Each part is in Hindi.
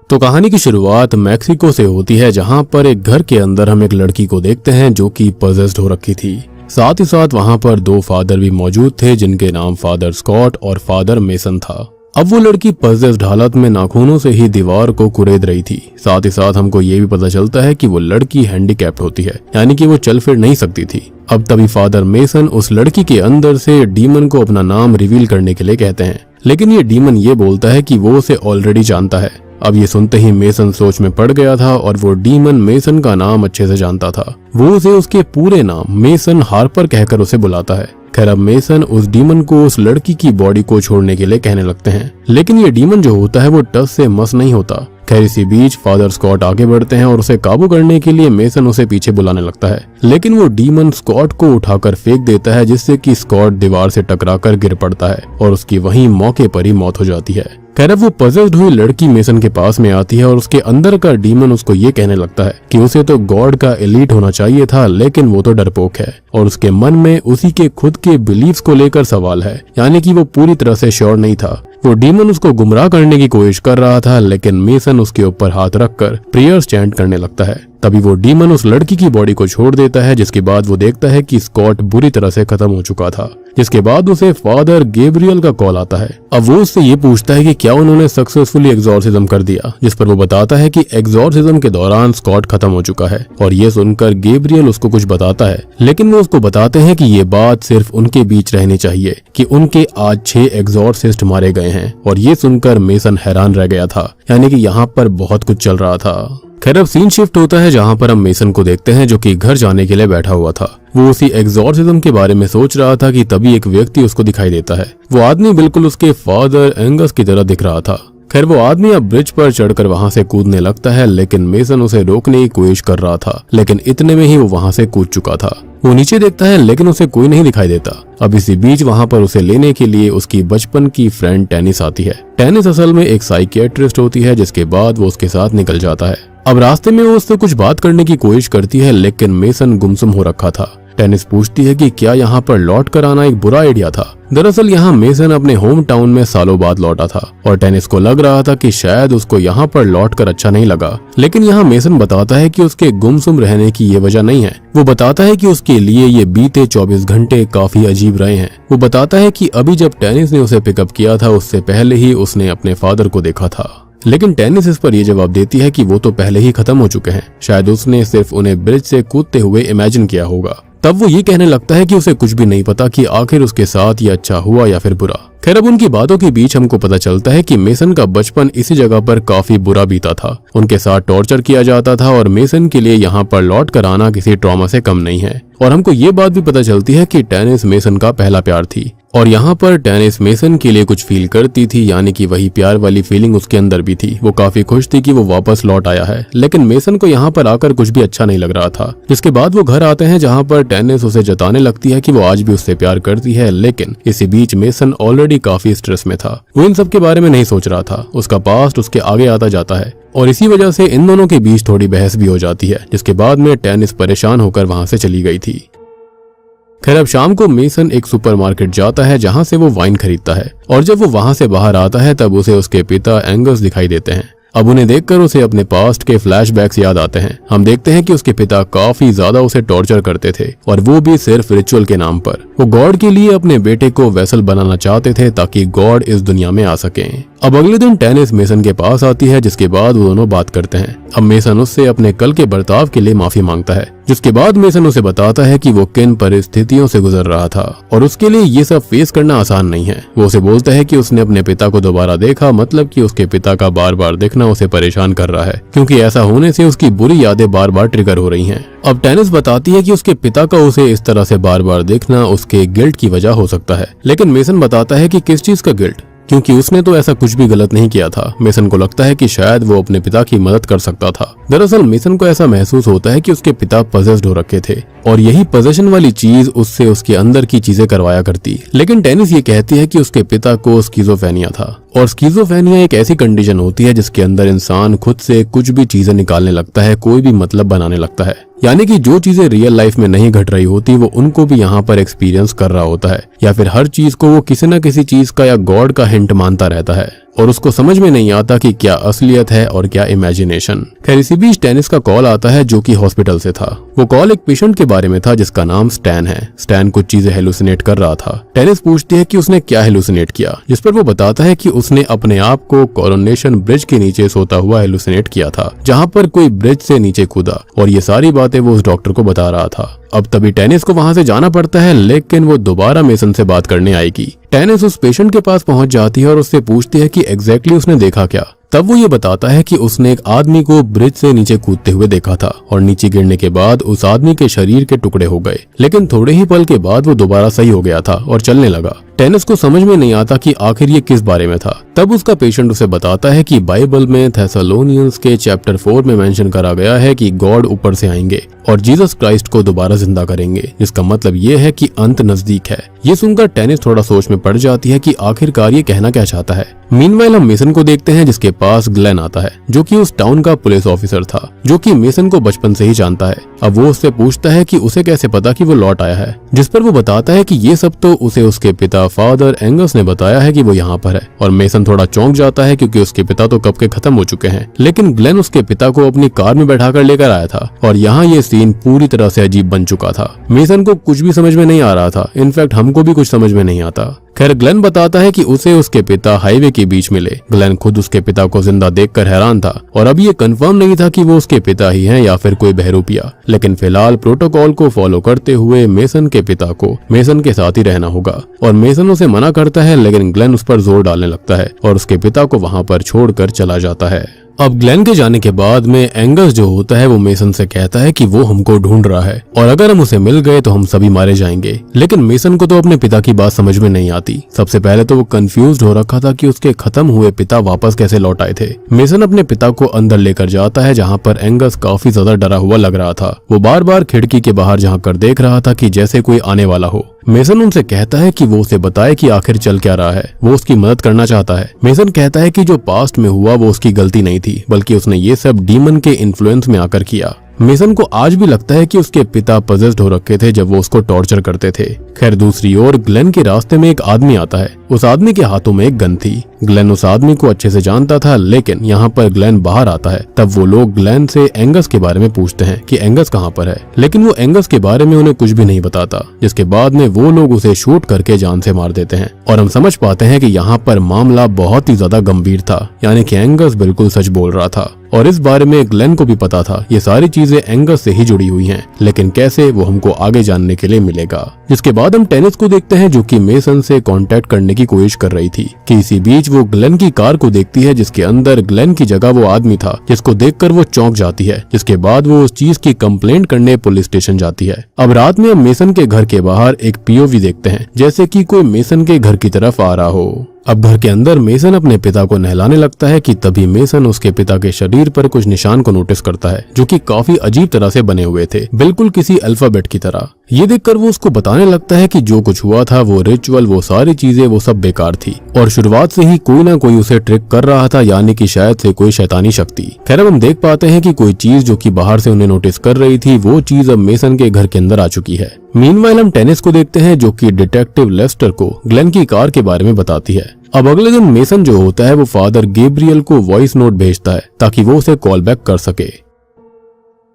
तो कहानी की शुरुआत मैक्सिको से होती है, जहाँ पर एक घर के अंदर हम एक लड़की को देखते हैं जो कि पजेस्ड हो रखी थी। साथ ही साथ वहाँ पर 2 फादर भी मौजूद थे जिनके नाम फादर स्कॉट और फादर मेसन था। अब वो लड़की पजेस्ड हालत में नाखूनों से ही दीवार को कुरेद रही थी। साथ ही साथ हमको ये भी पता चलता है कि वो लड़की हैंडीकैप्ड होती है, यानी कि वो चल फिर नहीं सकती थी। अब तभी फादर मेसन उस लड़की के अंदर से डीमन को अपना नाम रिवील करने के लिए कहते हैं, लेकिन ये डीमन ये बोलता है कि वो उसे ऑलरेडी जानता है। अब ये सुनते ही मेसन सोच में पड़ गया था और वो डीमन मेसन का नाम अच्छे से जानता था। वो उसे उसके पूरे नाम मेसन हार्पर कहकर उसे बुलाता है। खैर अब मेसन उस डीमन को उस लड़की की बॉडी को छोड़ने के लिए कहने लगते हैं, लेकिन ये डीमन जो होता है वो टस से मस नहीं होता। खैर इसी बीच फादर स्कॉट आगे बढ़ते हैं और उसे काबू करने के लिए मेसन उसे पीछे बुलाने लगता है, लेकिन वो डीमन स्कॉट को उठाकर फेंक देता है, जिससे कि स्कॉट दीवार से टकराकर गिर पड़ता है और उसकी वहीं मौके पर ही मौत हो जाती है। खैर अब वो पजेस्ड हुई लड़की मेसन के पास में आती है और उसके अंदर का डीमन उसको ये कहने लगता है कि उसे तो गॉड का एलीट होना चाहिए था, लेकिन वो तो डरपोक है और उसके मन में उसी के खुद के बिलीव्स को लेकर सवाल है, यानी कि वो पूरी तरह से श्योर नहीं था। वो डीमन उसको गुमराह करने की कोशिश कर रहा था, लेकिन मेसन उसके ऊपर हाथ रखकर प्रेयर्स चैंट करने लगता है। तभी वो डीमन उस लड़की की बॉडी को छोड़ देता है, जिसके बाद वो देखता है कि स्कॉट बुरी तरह से खत्म हो चुका था। जिसके बाद उसे फादर गैब्रियल का कॉल आता है। अब वो उससे ये पूछता है कि क्या उन्होंने सक्सेसफुली एग्जॉर्सिज्म कर दिया, जिस पर वो बताता है कि एग्जॉर्सिज्म के दौरान स्कॉट खत्म हो चुका है। और ये सुनकर गैब्रियल उसको कुछ बताता है, लेकिन वो उसको बताते हैं कि ये बात सिर्फ उनके बीच रहनी चाहिए कि उनके आज 6 एग्जॉर्सिस्ट मारे गए हैं। और ये सुनकर मेसन हैरान रह गया था, यानी कि यहाँ पर बहुत कुछ चल रहा था। खैर अब सीन शिफ्ट होता है, जहाँ पर हम मेसन को देखते हैं जो कि घर जाने के लिए बैठा हुआ था। वो उसी एग्जॉर्सिज्म के बारे में सोच रहा था कि तभी एक व्यक्ति उसको दिखाई देता है। वो आदमी बिल्कुल उसके फादर एंगस की तरह दिख रहा था। खैर वो आदमी अब ब्रिज पर चढ़कर वहां से कूदने लगता है, लेकिन मेसन उसे रोकने की कोशिश कर रहा था, लेकिन इतने में ही वो वहां से कूद चुका था। वो नीचे देखता है, लेकिन उसे कोई नहीं दिखाई देता। अब इसी बीच वहां पर उसे लेने के लिए उसकी बचपन की फ्रेंड टेनिस आती है। टेनिस असल में एक साइकियाट्रिस्ट होती है, जिसके बाद वो उसके साथ निकल जाता है। अब रास्ते में वो उससे कुछ बात करने की कोशिश करती है, लेकिन मेसन गुमसुम हो रखा था। टेनिस पूछती है कि क्या यहाँ पर लौट कर आना एक बुरा आइडिया था। दरअसल यहाँ मेसन अपने होम टाउन में सालों बाद लौटा था और टेनिस को लग रहा था कि शायद उसको यहाँ पर लौटकर अच्छा नहीं लगा, लेकिन यहाँ मेसन बताता है कि उसके गुमसुम रहने की ये वजह नहीं है। वो बताता है कि उसके लिए ये बीते 24 घंटे काफी अजीब रहे हैं। वो बताता है कि अभी जब टेनिस ने उसे पिकअप किया था, उससे पहले ही उसने अपने फादर को देखा था, लेकिन टेनिस इस पर यह जवाब देती है कि वो तो पहले ही खत्म हो चुके हैं। शायद उसने सिर्फ उन्हें ब्रिज से कूदते हुए इमेजिन किया होगा। तब वो ये कहने लगता है कि उसे कुछ भी नहीं पता कि आखिर उसके साथ ये अच्छा हुआ या फिर बुरा। खैर अब उनकी बातों के बीच हमको पता चलता है कि मेसन का बचपन इसी जगह पर काफी बुरा बीता था। उनके साथ टॉर्चर किया जाता था और मेसन के लिए यहाँ पर लौट कर आना किसी ट्रॉमा से कम नहीं है। और हमको ये बात भी पता चलती है कि टेनिस मेसन का पहला प्यार थी और यहाँ पर टेनिस मेसन के लिए कुछ फील करती थी, यानी कि वही प्यार वाली फीलिंग उसके अंदर भी थी। वो काफी खुश थी कि वो वापस लौट आया है, लेकिन मेसन को यहाँ पर आकर कुछ भी अच्छा नहीं लग रहा था। जिसके बाद वो घर आते हैं, जहाँ पर टेनिस उसे जताने लगती है कि वो आज भी उससे प्यार करती है, लेकिन इसी बीच मेसन ऑलरेडी काफी स्ट्रेस में था। वो इन सब के बारे में नहीं सोच रहा था। उसका पास्ट उसके आगे आता जाता है और इसी वजह से इन दोनों के बीच थोड़ी बहस भी हो जाती है, जिसके बाद में टेनिस परेशान होकर वहां से चली गई थी। खैर अब शाम को मेसन एक सुपरमार्केट जाता है, जहां से वो वाइन खरीदता है और जब वो वहां से बाहर आता है तब उसे उसके पिता एंगस दिखाई देते हैं। अब उन्हें देखकर उसे अपने पास्ट के फ्लैशबैक्स याद आते हैं। हम देखते हैं कि उसके पिता काफी ज्यादा उसे टॉर्चर करते थे और वो भी सिर्फ रिचुअल के नाम पर। वो गॉड के लिए अपने बेटे को वेसल बनाना चाहते थे ताकि गॉड इस दुनिया में आ सके। अब अगले दिन टेनिस मेसन के पास आती है, जिसके बाद वो दोनों बात करते हैं। अब मेसन उससे अपने कल के बर्ताव के लिए माफी मांगता है, जिसके बाद मेसन उसे बताता है कि वो किन परिस्थितियों से गुजर रहा था और उसके लिए ये सब फेस करना आसान नहीं है। वो उसे बोलता है कि उसने अपने पिता को दोबारा देखा, मतलब कि उसके पिता का बार बार देखना उसे परेशान कर रहा है, क्योंकि ऐसा होने से उसकी बुरी यादें बार बार ट्रिगर हो रही हैं। अब टेनिस बताती है कि उसके पिता का उसे इस तरह से बार बार देखना उसके गिल्ट की वजह हो सकता है, लेकिन मेसन बताता है कि किस चीज का गिल्ट, क्योंकि उसने तो ऐसा कुछ भी गलत नहीं किया था। मेसन को लगता है कि शायद वो अपने पिता की मदद कर सकता था। दरअसल मेसन को ऐसा महसूस होता है कि उसके पिता पजेस्ड हो रखे थे और यही पोजेशन वाली चीज उससे उसके अंदर की चीजें करवाया करती। लेकिन टेनिस ये कहती है कि उसके पिता को स्किज़ोफ्रेनिया था और स्किज़ोफ्रेनिया एक ऐसी कंडीशन होती है जिसके अंदर इंसान खुद से कुछ भी चीजें निकालने लगता है, कोई भी मतलब बनाने लगता है, यानी कि जो चीजें रियल लाइफ में नहीं घट रही होती वो उनको भी यहाँ पर एक्सपीरियंस कर रहा होता है, या फिर हर चीज को वो किसी न किसी चीज का या गॉड का हिंट मानता रहता है। और उसको समझ में नहीं आता कि क्या असलियत है और क्या इमेजिनेशन। खैर इसी बीच टेनिस का कॉल आता है जो कि हॉस्पिटल से था। वो कॉल एक पेशेंट के बारे में था जिसका नाम स्टैन है। स्टैन कुछ चीजें हेलुसिनेट कर रहा था। टेनिस पूछती है कि उसने क्या हेलुसिनेट किया, जिस पर वो बताता है कि उसने अपने आप को कोरोनेशन ब्रिज के नीचे सोता हुआ हेलुसिनेट किया था, जहाँ पर कोई ब्रिज से नीचे कूदा, और ये सारी बातें वो उस डॉक्टर को बता रहा था। अब तभी टेनिस को वहां से जाना पड़ता है, लेकिन वो दोबारा मेसन से बात करने आएगी। टेनिस उस पेशेंट के पास पहुंच जाती है और उससे पूछती है कि एग्जैक्टली उसने देखा क्या। तब वो ये बताता है कि उसने एक आदमी को ब्रिज से नीचे कूदते हुए देखा था और नीचे गिरने के बाद उस आदमी के शरीर के टुकड़े हो गए, लेकिन थोड़े ही पल के बाद वो दोबारा सही हो गया था और चलने लगा। टेनिस को समझ में नहीं आता कि आखिर ये किस बारे में था। तब उसका पेशेंट उसे बताता है कि बाइबल में थेसलोनियंस के चैप्टर 4 में मेंशन करा गया है कि गॉड ऊपर से आएंगे और जीसस क्राइस्ट को दोबारा जिंदा करेंगे, जिसका मतलब ये है कि अंत नजदीक है। ये सुनकर टेनिस थोड़ा सोच में पड़ जाती है कि आखिरकार ये कहना क्या चाहता है। मीनवाइल हम मेसन को देखते हैं जिसके पास ग्लेन आता है, जो कि उस टाउन का पुलिस ऑफिसर था, जो कि मेसन को बचपन से ही जानता है। अब वो उससे पूछता है कि उसे कैसे पता कि वो लौट आया है, जिस पर वो बताता है कि ये सब तो उसे उसके पिता फादर एंगस ने बताया है कि वो यहाँ पर है। और मेसन थोड़ा चौंक जाता है क्योंकि उसके पिता तो कब के खत्म हो चुके हैं, लेकिन ग्लेन उसके पिता को अपनी कार में बैठाकर लेकर आया था और यहाँ ये सीन पूरी तरह से अजीब बन चुका था। मेसन को कुछ भी समझ में नहीं आ रहा था, इनफैक्ट हमको भी कुछ समझ में नहीं आता। खैर ग्लेन बताता है कि उसे उसके पिता हाईवे के बीच मिले। ग्लेन खुद उसके पिता को जिंदा देखकर हैरान था और अब ये कंफर्म नहीं था कि वो उसके पिता ही हैं या फिर कोई बहरूपिया, लेकिन फिलहाल प्रोटोकॉल को फॉलो करते हुए मेसन के पिता को मेसन के साथ ही रहना होगा। और मेसन उसे मना करता है, लेकिन ग्लेन उस पर जोर डालने लगता है और उसके पिता को वहां पर छोड़कर चला जाता है। अब ग्लेन के जाने के बाद में एंगस जो होता है वो मेसन से कहता है कि वो हमको ढूंढ रहा है और अगर हम उसे मिल गए तो हम सभी मारे जाएंगे। लेकिन मेसन को तो अपने पिता की बात समझ में नहीं आती। सबसे पहले तो वो कंफ्यूज हो रखा था कि उसके खत्म हुए पिता वापस कैसे लौट आए थे। मेसन अपने पिता को अंदर लेकर जाता है जहाँ पर एंगस काफी ज्यादा डरा हुआ लग रहा था। वो बार बार खिड़की के बाहर झांक कर देख रहा था कि जैसे कोई आने वाला हो। मेसन उनसे कहता है कि वो उसे बताए कि आखिर चल क्या रहा है, वो उसकी मदद करना चाहता है। मेसन कहता है कि जो पास्ट में हुआ वो उसकी गलती नहीं थी, बल्कि उसने ये सब डीमन के इन्फ्लुएंस में आकर किया। मेसन को आज भी लगता है कि उसके पिता पजेस्ड हो रखे थे जब वो उसको टॉर्चर करते थे। खैर दूसरी ओर ग्लेन के रास्ते में एक आदमी आता है। उस आदमी के हाथों में एक गन थी। ग्लेन उस आदमी को अच्छे से जानता था, लेकिन यहाँ पर ग्लेन बाहर आता है। तब वो लोग ग्लेन से एंगस के बारे में पूछते हैं कि एंगस कहाँ पर है, लेकिन वो एंगस के बारे में उन्हें कुछ भी नहीं बताता, जिसके बाद में वो लोग उसे शूट करके जान से मार देते हैं। और हम समझ पाते हैं कि यहाँ पर मामला बहुत ही ज्यादा गंभीर था, यानी कि एंगस बिल्कुल सच बोल रहा था और इस बारे में ग्लेन को भी पता था। ये सारी चीजें एंगस से ही जुड़ी हुई हैं, लेकिन कैसे वो हमको आगे जानने के लिए मिलेगा। जिसके बाद हम टेनिस को देखते हैं जो कि मेसन से कांटेक्ट करने की कोशिश कर रही थी कि इसी बीच वो ग्लेन की कार को देखती है जिसके अंदर ग्लेन की जगह वो आदमी था, जिसको देखकर वो चौंक जाती है। जिसके बाद वो उस चीज की कंप्लेंट करने पुलिस स्टेशन जाती है। अब रात में हम मेसन के घर के बाहर एक पीओवी देखते हैं, जैसे कि कोई मेसन के घर की तरफ आ रहा हो। अब घर के अंदर मेसन अपने पिता को नहलाने लगता है कि तभी मेसन उसके पिता के शरीर पर कुछ निशान को नोटिस करता है जो कि काफी अजीब तरह से बने हुए थे, बिल्कुल किसी अल्फाबेट की तरह। ये देखकर वो उसको बताने लगता है कि जो कुछ हुआ था, वो रिचुअल, वो सारी चीजें, वो सब बेकार थी और शुरुआत से ही कोई ना कोई उसे ट्रिक कर रहा था, यानी कि शायद से कोई शैतानी शक्ति। खैर अब हम देख पाते हैं कि कोई चीज जो कि बाहर से उन्हें नोटिस कर रही थी, वो चीज अब मेसन के घर के अंदर आ चुकी है। मीनवाइल हम टेनिस को देखते हैं जो कि डिटेक्टिव लेस्टर को ग्लेन की कार के बारे में बताती है। अब अगले दिन मेसन जो होता है वो फादर गैब्रियल को वॉइस नोट भेजता है ताकि वो उसे कॉल बैक कर सके।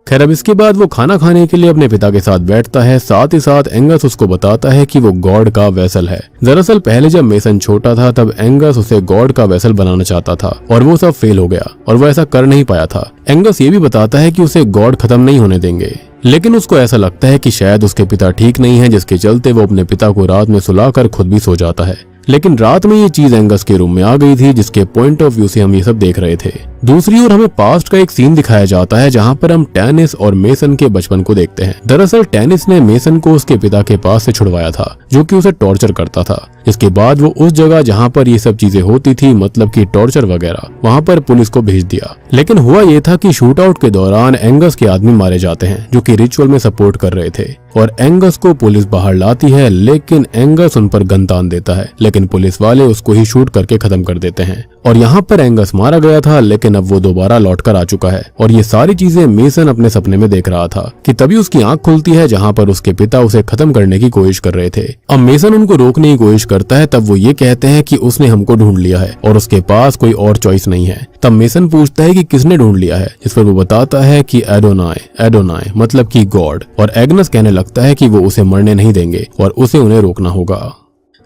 खैर अब इसके बाद वो खाना खाने के लिए अपने पिता के साथ बैठता है। साथ ही साथ एंगस उसको बताता है कि वो गॉड का वेसल है। दरअसल पहले जब मेसन छोटा था तब एंगस उसे गॉड का वेसल बनाना चाहता था और वो सब फेल हो गया और वो ऐसा कर नहीं पाया था। एंगस ये भी बताता है कि उसे गॉड खत्म नहीं होने देंगे, लेकिन उसको ऐसा लगता है कि शायद उसके पिता ठीक नहीं है, जिसके चलते वो अपने पिता को रात में सुलाकर खुद भी सो जाता है। लेकिन रात में ये चीज एंगस के रूम में आ गई थी, जिसके पॉइंट ऑफ व्यू से हम ये सब देख रहे थे। दूसरी ओर हमें पास्ट का एक सीन दिखाया जाता है जहाँ पर हम टेनिस और मेसन के बचपन को देखते हैं। दरअसल टेनिस ने मेसन को उसके पिता के पास से छुड़वाया था, जो कि उसे टॉर्चर करता था। इसके बाद वो उस जगह जहाँ पर ये सब चीजें होती थी, मतलब कि टॉर्चर वगैरह, वहाँ पर पुलिस को भेज दिया। लेकिन हुआ ये था कि शूट आउट के दौरान एंगस के आदमी मारे जाते हैं जो कि रिचुअल में सपोर्ट कर रहे थे और एंगस को पुलिस बाहर लाती है, लेकिन एंगस उन पर गन तान देता है, लेकिन पुलिस वाले उसको ही शूट करके खत्म कर देते हैं। और यहाँ पर एंगस मारा गया था, लेकिन लेकिन अब वो दोबारा लौट कर आ चुका है और ये सारी चीजें मेसन अपने सपने में देख रहा था कि तभी उसकी आंख खुलती है जहाँ पर उसके पिता उसे खत्म करने की कोशिश कर रहे थे। अब मेसन उनको रोकने की कोशिश करता है, तब वो ये कहते हैं कि उसने हमको ढूंढ लिया है और उसके पास कोई और चॉइस नहीं है। तब मेसन पूछता है कि किसने ढूंढ लिया है, जिस पर वो बताता है कि एडोनाई, एडोनाई मतलब कि गॉड। और एग्नस कहने लगता है कि वो उसे मरने नहीं देंगे और उसे उन्हें रोकना होगा।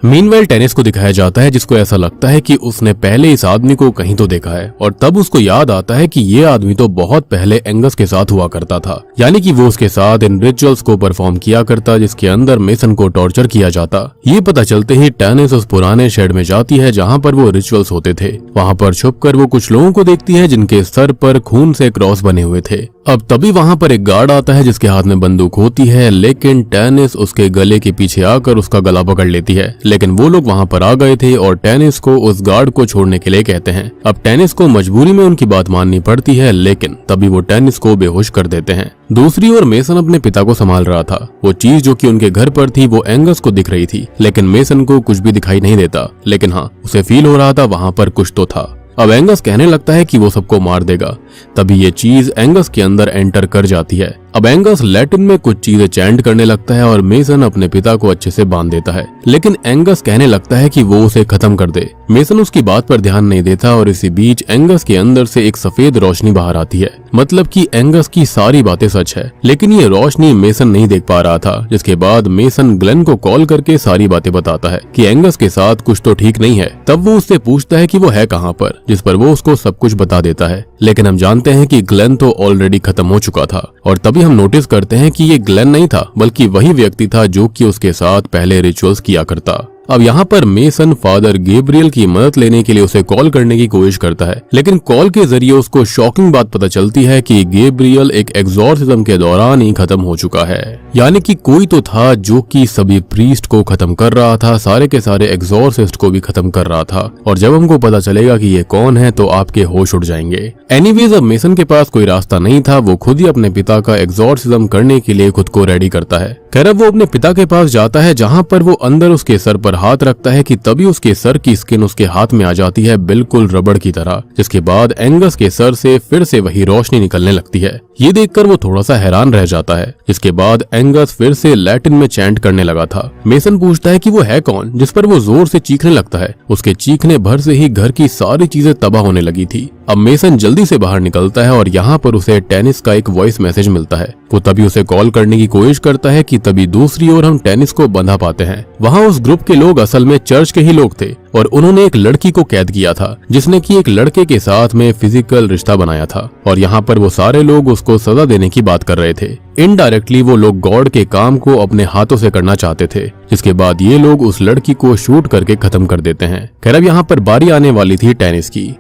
मीनवेल टेनिस को दिखाया जाता है, जिसको ऐसा लगता है कि उसने पहले इस आदमी को कहीं तो देखा है और तब उसको याद आता है कि ये आदमी तो बहुत पहले एंगस के साथ हुआ करता था, यानी कि वो उसके साथ इन रिचुअल्स को परफॉर्म किया करता जिसके अंदर मेसन को टॉर्चर किया जाता। ये पता चलते ही टेनिस उस पुराने शेड में जाती है जहाँ पर वो रिचुअल्स होते थे। वहाँ पर छुपकर वो कुछ लोगों को देखती है जिनके सर पर खून से क्रॉस बने हुए थे। अब तभी वहाँ पर एक गार्ड आता है जिसके हाथ में बंदूक होती है, लेकिन टेनिस उसके गले के पीछे आकर उसका गला पकड़ लेती है। लेकिन वो लोग वहाँ पर आ गए थे और टेनिस को उस गार्ड को छोड़ने के लिए कहते हैं। अब टेनिस को मजबूरी में उनकी बात माननी पड़ती है, लेकिन तभी वो टेनिस को बेहोश कर देते हैं। दूसरी ओर मेसन अपने पिता को संभाल रहा था। वो चीज जो कि उनके घर पर थी वो एंगस को दिख रही थी, लेकिन मेसन को कुछ भी दिखाई नहीं देता। लेकिन हाँ, उसे फील हो रहा था वहाँ पर कुछ तो था। अब एंगस कहने लगता है कि वो सबको मार देगा। तभी ये चीज एंगस के अंदर एंटर कर जाती है। अब एंगस लैटिन में कुछ चीजें चैंट करने लगता है और मेसन अपने पिता को अच्छे से बांध देता है, लेकिन एंगस कहने लगता है कि वो उसे खत्म कर दे। मेसन उसकी बात पर ध्यान नहीं देता और इसी बीच एंगस के अंदर से एक सफेद रोशनी बाहर आती है, मतलब कि एंगस की सारी बातें सच है। लेकिन ये रोशनी मेसन नहीं देख पा रहा था, जिसके बाद मेसन ग्लेन को कॉल करके सारी बातें बताता है कि एंगस के साथ कुछ तो ठीक नहीं है। तब वो उससे पूछता है कि वो है कहाँ पर, जिस पर वो उसको सब कुछ बता देता है। लेकिन हम जानते हैं कि ग्लेन तो ऑलरेडी खत्म हो चुका था और तभी हम नोटिस करते हैं कि ये ग्लेन नहीं था, बल्कि वही व्यक्ति था जो कि उसके साथ पहले रिचुअल्स किया करता। अब यहाँ पर मेसन फादर गैब्रियल की मदद लेने के लिए उसे कॉल करने की कोशिश करता है, लेकिन कॉल के जरिए उसको शॉकिंग बात पता चलती है कि गैब्रियल एक एग्जॉर्सिज्म के दौरान ही खत्म हो चुका है। यानी कि कोई तो था जो कि सभी प्रीस्ट को खत्म कर रहा था, सारे के सारे एग्जॉर्सिस्ट को भी खत्म कर रहा था। और जब हमको पता चलेगा कि ये कौन है तो आपके होश उड़ जाएंगे। एनीवेज, अब मेसन के पास कोई रास्ता नहीं था। वो खुद ही अपने पिता का एग्जॉर्सिज्म करने के लिए खुद को रेडी करता है। खैर, अब वो अपने पिता के पास जाता है जहाँ पर वो अंदर उसके सर पर हाथ रखता है कि तभी उसके सर की स्किन उसके हाथ में आ जाती है, बिल्कुल रबड़ की तरह। जिसके बाद एंगस के सर से फिर से वही रोशनी निकलने लगती है। ये देखकर वो थोड़ा सा हैरान रह जाता है। इसके बाद एंगस फिर से लैटिन में चैंट करने लगा था। मेसन पूछता है कि वो है कौन, जिस पर वो जोर से चीखने लगता है। उसके चीखने भर से ही घर की सारी चीजें तबाह होने लगी थी। अब मेसन जल्दी से बाहर निकलता है और यहाँ पर उसे टेनिस का एक वॉइस मैसेज मिलता है। वो तभी उसे कॉल करने की कोशिश करता है कि तभी दूसरी ओर हम टेनिस को बंधा पाते हैं। वहाँ उस ग्रुप के लोग असल में चर्च के ही लोग थे और उन्होंने एक लड़की को कैद किया था जिसने कि एक लड़के के साथ में फिजिकल रिश्ता बनाया था। और यहाँ पर वो सारे लोग उसको सजा देने की बात कर रहे थे। इनडायरेक्टली वो लोग गॉड के काम को अपने हाथों से करना चाहते थे, जिसके बाद ये लोग उस लड़की को शूट करके खत्म कर देते हैं। खैर, अब यहाँ पर बारी आने वाली थी टेनिस की।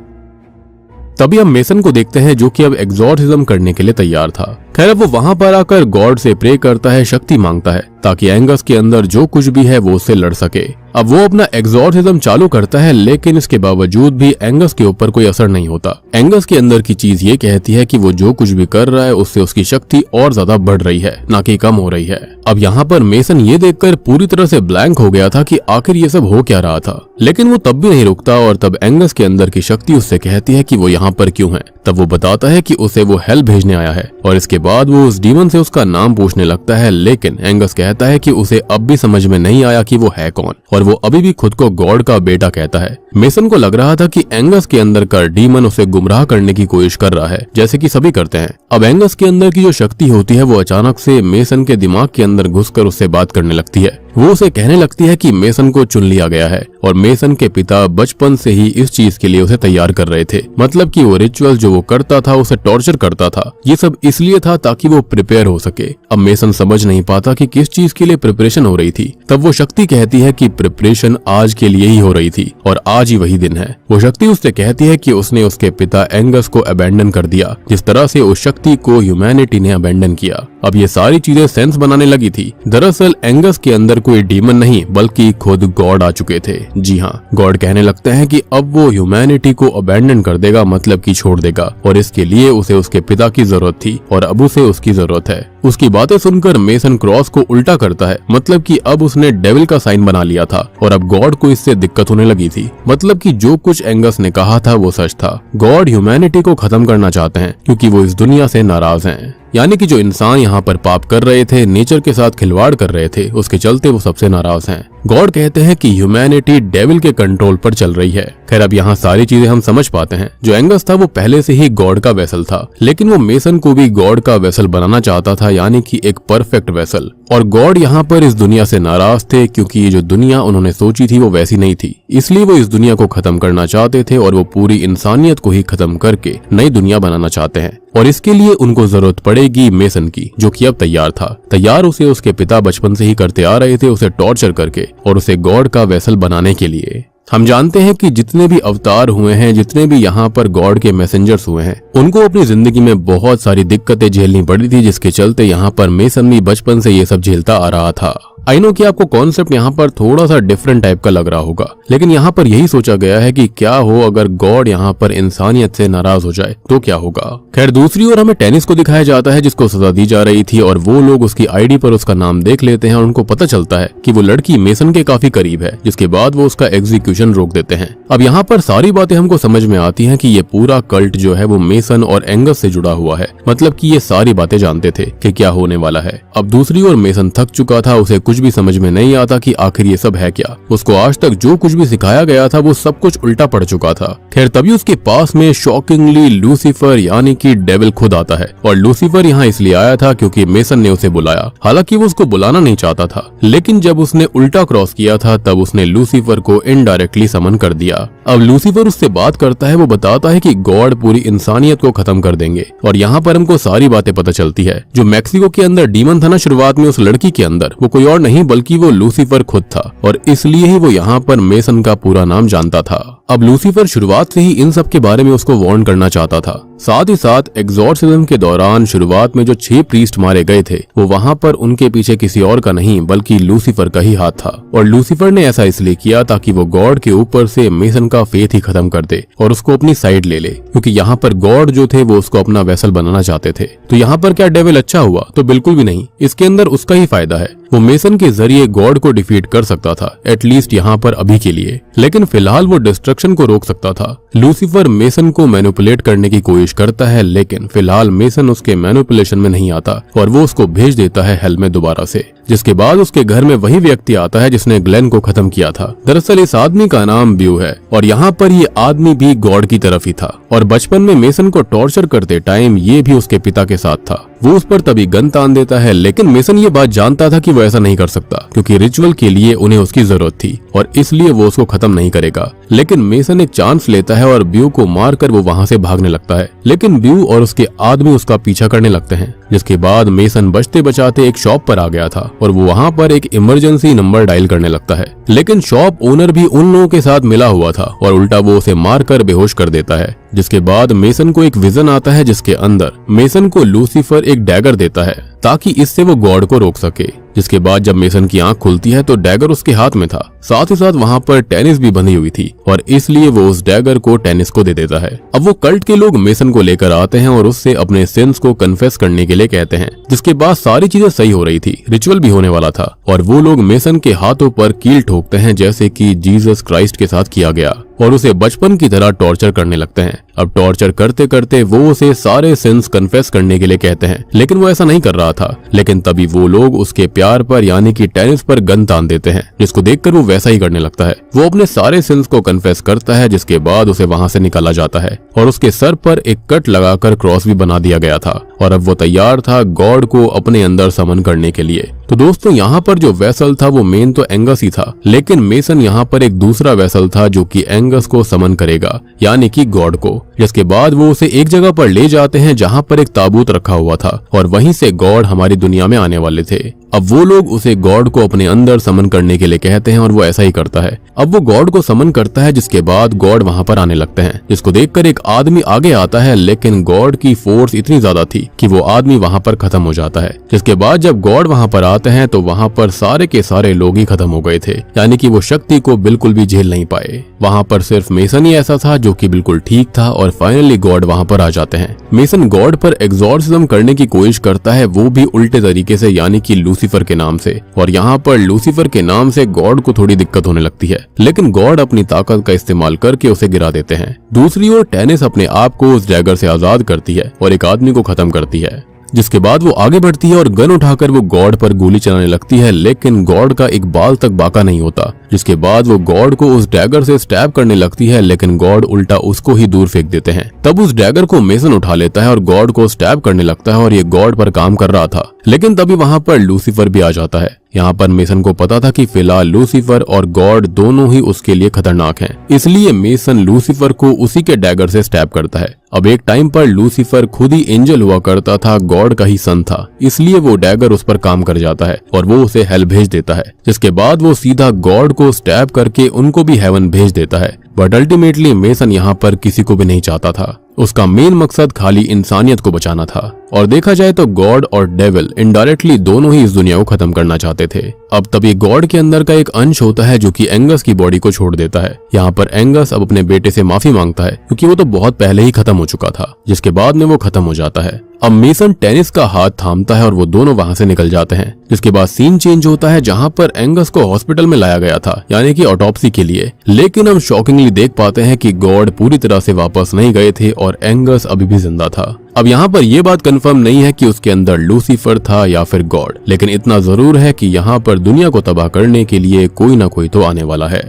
तभी हम मेसन को देखते हैं जो कि अब एग्जॉर्सिज्म करने के लिए तैयार था। खैर, अब वो वहां पर आकर गॉड से प्रे करता है, शक्ति मांगता है ताकि एंगस के अंदर जो कुछ भी है वो उससे लड़ सके। अब वो अपना एग्जॉर्सिज्म चालू करता है, लेकिन इसके बावजूद भी एंगस के ऊपर कोई असर नहीं होता। एंगस के अंदर की चीज ये कहती है कि वो जो कुछ भी कर रहा है उससे उसकी शक्ति और ज्यादा बढ़ रही है, ना कि कम हो रही है। अब यहाँ पर मेसन ये देखकर पूरी तरह से ब्लैंक हो गया था कि आखिर ये सब हो क्या रहा था। लेकिन वो तब भी नहीं रुकता और तब एंगस के अंदर की शक्ति उससे कहती है कि वो यहाँ पर क्यों है। तब वो बताता है कि उसे वो हेल भेजने आया है और इसके बाद वो उस डीमन से उसका नाम पूछने लगता है। लेकिन एंगस कहता है कि उसे अब भी समझ में नहीं आया कि वो है कौन और वो अभी भी खुद को गॉड का बेटा कहता है। मेसन को लग रहा था कि एंगस के अंदर का डीमन उसे गुमराह करने की कोशिश कर रहा है, जैसे कि सभी करते हैं। अब एंगस के अंदर की जो शक्ति होती है वो अचानक से मेसन के दिमाग के अंदर घुसकर उससे बात करने लगती है। वो उसे कहने लगती है कि मेसन को चुन लिया गया है और मेसन के पिता बचपन से ही इस चीज के लिए उसे तैयार कर रहे थे। मतलब कि वो रिचुअल जो वो करता था, उसे टॉर्चर करता था, ये सब इसलिए था ताकि वो प्रिपेयर हो सके। अब मेसन समझ नहीं पाता कि किस चीज के लिए प्रिपरेशन हो रही थी। तब वो शक्ति कहती है कि प्रिपरेशन आज के लिए ही हो रही थी और आज ही वही दिन है। वो शक्ति उससे कहती है कि उसने उसके पिता एंगस को अबैंडन कर दिया, जिस तरह से उस शक्ति को ह्यूमैनिटी ने अबैंडन किया। अब ये सारी चीजें सेंस बनाने लगी थी। दरअसल एंगस के अंदर कोई डीमन नहीं बल्कि खुद गॉड आ चुके थे। जी हाँ, गॉड कहने लगते हैं कि अब वो ह्यूमैनिटी को अबैंडन कर देगा, मतलब कि छोड़ देगा, और इसके लिए उसे उसके पिता की जरूरत थी और अब उसे उसकी जरूरत है। उसकी बातें सुनकर मेसन क्रॉस को उल्टा करता है, मतलब कि अब उसने डेविल का साइन बना लिया था और अब गॉड को इससे दिक्कत होने लगी थी। मतलब कि जो कुछ एंगस ने कहा था वो सच था। गॉड ह्यूमैनिटी को खत्म करना चाहते हैं क्योंकि वो इस दुनिया से नाराज हैं। यानी कि जो इंसान यहाँ पर पाप कर रहे थे, नेचर के साथ खिलवाड़ कर रहे थे, उसके चलते वो सबसे नाराज हैं। गॉड कहते हैं कि ह्यूमैनिटी डेविल के कंट्रोल पर चल रही है। खैर अब यहाँ सारी चीजें हम समझ पाते हैं। जो एंगस था वो पहले से ही गॉड का वेसल था, लेकिन वो मेसन को भी गॉड का वेसल बनाना चाहता था, यानी कि एक परफेक्ट वेसल। और गॉड यहाँ पर इस दुनिया से नाराज थे क्योंकि ये जो दुनिया उन्होंने सोची थी वो वैसी नहीं थी। इसलिए वो इस दुनिया को खत्म करना चाहते थे और वो पूरी इंसानियत को ही खत्म करके नई दुनिया बनाना चाहते हैं। और इसके लिए उनको जरूरत पड़ेगी मेसन की, जो कि अब तैयार था। तैयार उसे उसके पिता बचपन से ही करते आ रहे थे, उसे टॉर्चर करके और उसे गॉड का वेसल बनाने के लिए। हम जानते हैं कि जितने भी अवतार हुए हैं, जितने भी यहाँ पर गॉड के मैसेंजर्स हुए हैं, उनको अपनी जिंदगी में बहुत सारी दिक्कतें झेलनी पड़ी थी, जिसके चलते यहाँ पर मेसन भी बचपन से ये सब झेलता आ रहा था। आई नो कि आपको कॉन्सेप्ट यहाँ पर थोड़ा सा डिफरेंट टाइप का लग रहा होगा, लेकिन यहाँ पर यही सोचा गया है कि क्या हो अगर गॉड यहाँ पर इंसानियत से नाराज हो जाए तो क्या होगा। खैर दूसरी ओर हमें टेनिस को दिखाया जाता है जिसको सजा दी जा रही थी, और वो लोग उसकी आईडी पर उसका नाम देख लेते हैं और उनको पता चलता है कि वो लड़की मेसन के काफी करीब है, जिसके बाद वो उसका एग्जीक्यूशन रोक देते हैं। अब यहाँ पर सारी बातें हमको समझ में आती है कि ये पूरा कल्ट जो है वो मेसन और एंगस से जुड़ा हुआ है, मतलब कि ये सारी बातें जानते थे कि क्या होने वाला है। अब दूसरी ओर मेसन थक चुका था, उसे कुछ भी समझ में नहीं आता कि आखिर ये सब है क्या। उसको आज तक जो कुछ भी सिखाया गया था वो सब कुछ उल्टा पड़ चुका था। खैर तभी उसके पास में शॉकिंगली लूसीफर यानी कि डेविल खुद आता है, और लूसीफर यहाँ इसलिए आया था क्योंकि मेसन ने उसे बुलाया। हालांकि वो उसको बुलाना नहीं चाहता था, लेकिन जब उसने उल्टा क्रॉस किया था तब उसने लूसीफर को इनडायरेक्टली समन कर दिया। अब लूसीफर उससे बात करता है, वो बताता है कि गॉड पूरी इंसानियत को खत्म कर देंगे। और यहाँ पर हमको सारी बातें पता चलती है। जो मैक्सिको के अंदर डीमन था ना शुरुआत में उस लड़की के अंदर, वो कोई और नहीं बल्कि वो लूसीफर खुद था, और इसलिए ही वो यहाँ पर मेसन का पूरा नाम जानता था। अब लूसीफर शुरुआत से ही इन सब के बारे में उसको वार्न करना चाहता था। साथ ही साथ एग्जॉर्सिज्म के दौरान शुरुआत में जो 6 प्रीस्ट मारे गए थे, वो वहाँ पर उनके पीछे किसी और का नहीं बल्कि लूसीफर का ही हाथ था। और लूसीफर ने ऐसा इसलिए किया ताकि वो गॉड के ऊपर से मेसन का फेथ ही खत्म कर दे और उसको अपनी साइड ले ले, क्योंकि यहाँ पर गॉड जो थे वो उसको अपना वेसल बनाना चाहते थे। तो यहाँ पर क्या डेविल अच्छा हुआ? तो बिल्कुल भी नहीं। इसके अंदर उसका ही फायदा है। वो मेसन के जरिए गॉड को डिफीट कर सकता था, एटलीस्ट यहाँ पर अभी के लिए, लेकिन फिलहाल वो डिस्ट्रक्शन को रोक सकता था। लूसीफर मेसन को मैनिपुलेट करने की कोशिश करता है, लेकिन फिलहाल मेसन उसके मैनिपुलेशन में नहीं आता और वो उसको भेज देता है हेल में दोबारा से। जिसके बाद उसके घर में वही व्यक्ति आता है जिसने ग्लेन को खत्म किया था। दरअसल इस आदमी का नाम ब्यू है, और यहाँ पर ये आदमी भी गॉड की तरफ ही था, और बचपन में मेसन को टॉर्चर करते टाइम ये भी उसके पिता के साथ था। वो उस पर तभी गन तान देता है, लेकिन मेसन ये बात जानता था कि वो ऐसा नहीं कर सकता क्योंकि रिचुअल के लिए उन्हें उसकी जरूरत थी, और इसलिए वो उसको खत्म नहीं करेगा। लेकिन मेसन एक चांस लेता है और ब्यू को मारकर वो वहाँ से भागने लगता है, लेकिन ब्यू और उसके आदमी उसका पीछा करने लगते हैं। जिसके बाद मेसन बचते बचाते एक शॉप पर आ गया था और वो वहाँ पर एक इमरजेंसी नंबर डायल करने लगता है, लेकिन शॉप ओनर भी उन लोगों के साथ मिला हुआ था और उल्टा वो उसे मारकर बेहोश कर देता है। जिसके बाद मेसन को एक विजन आता है जिसके अंदर मेसन को लूसीफर एक डैगर देता है ताकि इससे वो गॉड को रोक सके। जिसके बाद जब मेसन की आंख खुलती है तो डैगर उसके हाथ में था, साथ ही साथ वहाँ पर टेनिस भी बंधी हुई थी, और इसलिए वो उस डैगर को टेनिस को दे देता है। अब वो कल्ट के लोग मेसन को लेकर आते हैं और उससे अपने सिंस को कन्फेस करने के लिए कहते हैं। जिसके बाद सारी चीजें सही हो रही थी, रिचुअल भी होने वाला था, और वो लोग मेसन के हाथों पर कील ठोकते हैं जैसे कि जीसस क्राइस्ट के साथ किया गया, और उसे बचपन की तरह टॉर्चर करने लगते हैं। अब टॉर्चर करते करते वो उसे सारे सिंस कन्फेस करने के लिए कहते हैं, लेकिन वो ऐसा नहीं कर रहा था। लेकिन तभी वो लोग उसके प्यार पर यानी कि टेनिस पर गन तान देते हैं, जिसको देखकर वो वैसा ही करने लगता है। वो अपने सारे सिंस को कन्फेस करता है, जिसके बाद उसे वहां से निकाला जाता है और उसके सर पर एक कट लगाकर क्रॉस भी बना दिया गया था, और अब वो तैयार था गॉड को अपने अंदर समन करने के लिए। तो दोस्तों यहाँ पर जो वेसल था वो मेन तो एंगस ही था, लेकिन मेसन यहाँ पर एक दूसरा वेसल था जो कि एंगस को समन करेगा यानी कि गॉड को। जिसके बाद वो उसे एक जगह पर ले जाते हैं जहाँ पर एक ताबूत रखा हुआ था, और वहीं से गॉड हमारी दुनिया में आने वाले थे। अब वो लोग उसे गॉड को अपने अंदर समन करने के लिए कहते हैं और वो ऐसा ही करता है। अब वो गॉड को समन करता है, जिसके बाद गॉड वहाँ पर आने लगते हैं, जिसको देखकर एक आदमी आगे आता है, लेकिन गॉड की फोर्स इतनी ज्यादा थी कि वो आदमी वहाँ पर खत्म हो जाता है। जिसके बाद जब गॉड वहाँ पर आते हैं तो वहाँ पर सारे के सारे लोग ही खत्म हो गए थे, यानी कि वो शक्ति को बिल्कुल भी झेल नहीं पाए। वहाँ पर सिर्फ मेसन ही ऐसा था जो कि बिल्कुल ठीक था और फाइनली गॉड वहाँ पर आ जाते हैं। मेसन गॉड पर एग्जॉर्सिज्म करने की कोशिश करता है, वो भी उल्टे तरीके से, यानी कि लूसीफर के नाम से। और यहाँ पर लूसीफर के नाम से गॉड को थोड़ी दिक्कत होने लगती है, लेकिन गॉड अपनी ताकत का इस्तेमाल करके उसे गिरा देते हैं। दूसरी ओर टेनिस अपने आप को उस डैगर से आजाद करती है और एक आदमी को खत्म करती है, जिसके बाद वो आगे बढ़ती है और गन उठाकर वो गॉड पर गोली चलाने लगती है, लेकिन गॉड का एक बाल तक बाका नहीं होता। जिसके बाद वो गॉड को उस डैगर से स्टैब करने लगती है, लेकिन गॉड उल्टा उसको ही दूर फेंक देते हैं। तब उस डैगर को मेसन उठा लेता है और गॉड को स्टैब करने लगता है और ये गॉड पर काम कर रहा था। लेकिन तभी वहाँ पर लूसीफर भी आ जाता है। यहाँ पर मेसन को पता था कि फिलहाल लूसीफर और गॉड दोनों ही उसके लिए खतरनाक हैं, इसलिए मेसन लूसीफर को उसी के डैगर से स्टैब करता है। अब एक टाइम पर लूसीफर खुद ही एंजल हुआ करता था, गॉड का ही सन था, इसलिए वो डैगर उस पर काम कर जाता है और वो उसे हेल भेज देता है। जिसके बाद वो सीधा गॉड को स्टैब करके उनको भी हेवन भेज देता है। बट अल्टीमेटली मेसन यहाँ पर किसी को भी नहीं चाहता था, उसका मेन मकसद खाली इंसानियत को बचाना था। और देखा जाए तो गॉड और डेविल इनडायरेक्टली दोनों ही इस दुनिया को खत्म करना चाहते थे। अब तभी गॉड के अंदर का एक अंश होता है जो कि एंगस की बॉडी को छोड़ देता है। यहाँ पर एंगस अब अपने बेटे से माफी मांगता है, क्योंकि वो तो बहुत पहले ही खत्म हो चुका था, जिसके बाद में वो खत्म हो जाता है। अब मेसन टेनिस का हाथ थामता है और वो दोनों वहां से निकल जाते हैं। जिसके बाद सीन चेंज होता है, जहां पर एंगस को हॉस्पिटल में लाया गया था, यानी कि ऑटोप्सी के लिए। लेकिन हम शॉकिंगली देख पाते हैं कि गॉड पूरी तरह से वापस नहीं गए थे और एंगस अभी भी जिंदा था। अब यहाँ पर यह बात कंफर्म नहीं है कि उसके अंदर लूसीफर था या फिर गॉड, लेकिन इतना जरूर है कि यहाँ पर दुनिया को तबाह करने के लिए कोई ना कोई तो आने वाला है।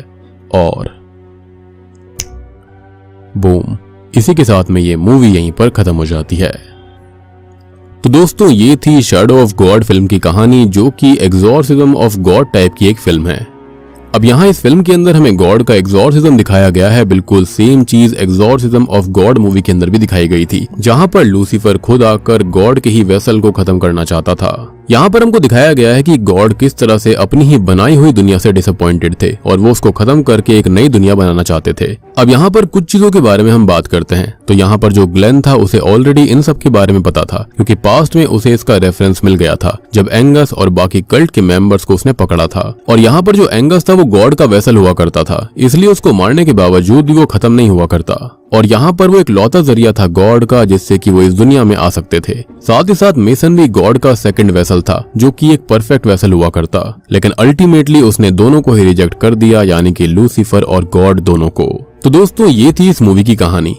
और बूम, इसी के साथ में ये मूवी यहीं पर खत्म हो जाती है। तो दोस्तों, ये थी शैडो ऑफ गॉड फिल्म की कहानी, जो कि एग्जॉर्सिज्म ऑफ गॉड टाइप की एक फिल्म है। अब यहाँ इस फिल्म के अंदर हमें गॉड का एग्जॉर्सिज्म दिखाया गया है। बिल्कुल सेम चीज एग्जॉर्सिज्म ऑफ गॉड मूवी के अंदर भी दिखाई गई थी, जहाँ पर लूसीफर खुद आकर गॉड के ही वेसल को खत्म करना चाहता था। यहाँ पर हमको दिखाया गया है कि गॉड किस तरह से अपनी ही बनाई हुई दुनिया से डिसअपॉइंटेड थे और वो उसको खत्म करके एक नई दुनिया बनाना चाहते थे। अब यहाँ पर कुछ चीजों के बारे में हम बात करते हैं। तो यहाँ पर जो ग्लेन था उसे ऑलरेडी इन सब के बारे में पता था, क्योंकि पास्ट में उसे इसका रेफरेंस मिल गया था जब एंगस और बाकी कल्ट के मेंबर्स को उसने पकड़ा था। और यहाँ पर जो एंगस था वो गॉड का वेसल हुआ करता था, इसलिए उसको मारने के बावजूद भी वो खत्म नहीं हुआ करता। और यहाँ पर वो एक लौता जरिया था गॉड का, जिससे कि वो इस दुनिया में आ सकते थे। साथ ही साथ मेसन भी गॉड का सेकंड वेसल था, जो कि एक परफेक्ट वेसल हुआ करता, लेकिन अल्टीमेटली उसने दोनों को ही रिजेक्ट कर दिया, यानी कि लूसीफर और गॉड दोनों को। तो दोस्तों, ये थी इस मूवी की कहानी।